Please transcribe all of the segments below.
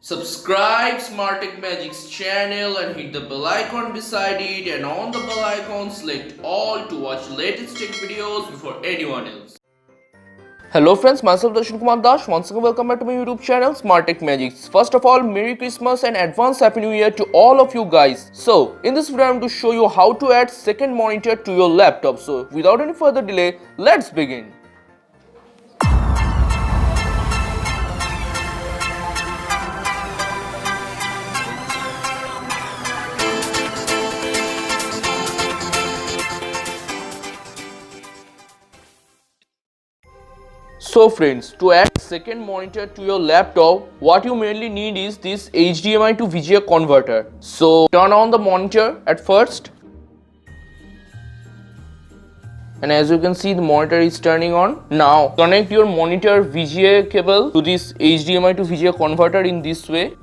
Subscribe Smart Tech Magic's channel and hit the bell icon beside it, and on the bell icon select all to watch latest tech videos before anyone else. Hello friends, myself Darshan Kumar Das. Once again welcome back to my YouTube channel Smart Tech Magics. First of all, Merry Christmas and advance Happy New Year to all of you guys. So in this video I am to show you how to add second monitor to your laptop. So without any further delay, let's begin. So friends, to add second monitor to your laptop, what you mainly need is this HDMI to VGA converter. So turn on the monitor at first, and as you can see the monitor is turning on. Now connect your monitor VGA cable to this HDMI to VGA converter in this way.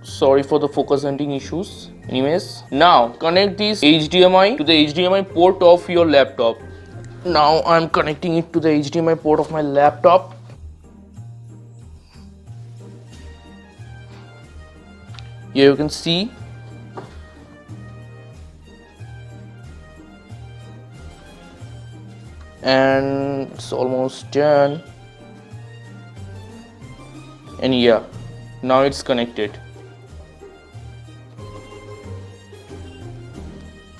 Sorry for the focus hunting issues. Anyways, now connect this HDMI to the HDMI port of your laptop. Now I am connecting it to the HDMI port of my laptop. Here you can see. And it's almost done. And yeah, now it's connected.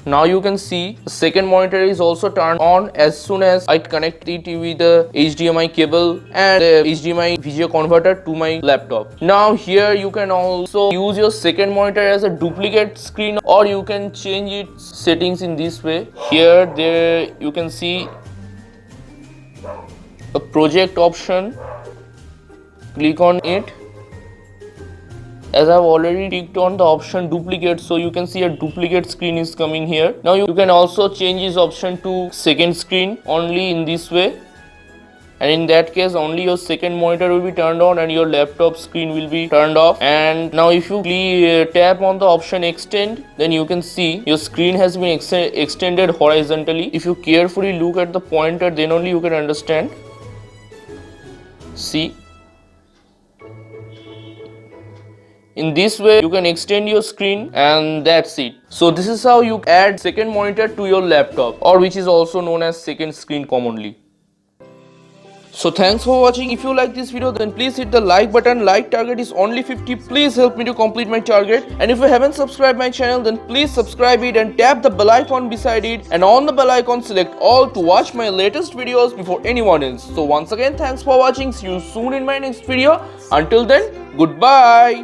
Now you can see the second monitor is also turned on as soon as I connect it with the HDMI cable and the HDMI VGA converter to my laptop. Now here you can also use your second monitor as a duplicate screen, or you can change its settings in this way. There you can see a project option. Click on it. As I've already clicked on the option duplicate, so you can see a duplicate screen is coming here. Now you can also change this option to second screen only in this way, and in that case only your second monitor will be turned on and your laptop screen will be turned off. And now if you tap on the option extend, then you can see your screen has been extended horizontally. If you carefully look at the pointer, then only you can understand. See, in this way you can extend your screen, and that's it. So this is how you add second monitor to your laptop, or which is also known as second screen commonly. So thanks for watching. If you like this video, then please hit the like button. Like target is only 50. Please help me to complete my target. And if you haven't subscribed my channel, then please subscribe it and tap the bell icon beside it, and on the bell icon select all to watch my latest videos before anyone else. So once again, thanks for watching. See you soon in my next video. Until then, goodbye.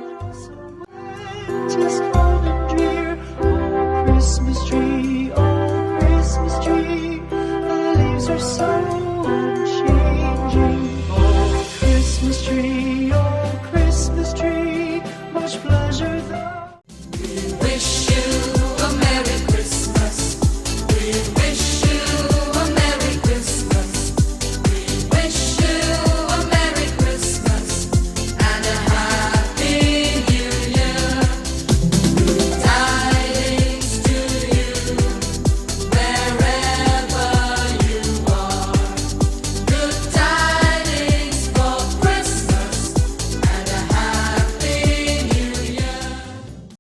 Just cold and drear. Oh, Christmas tree, oh, Christmas tree. The leaves are so unchanging. Oh, Christmas tree, much blood.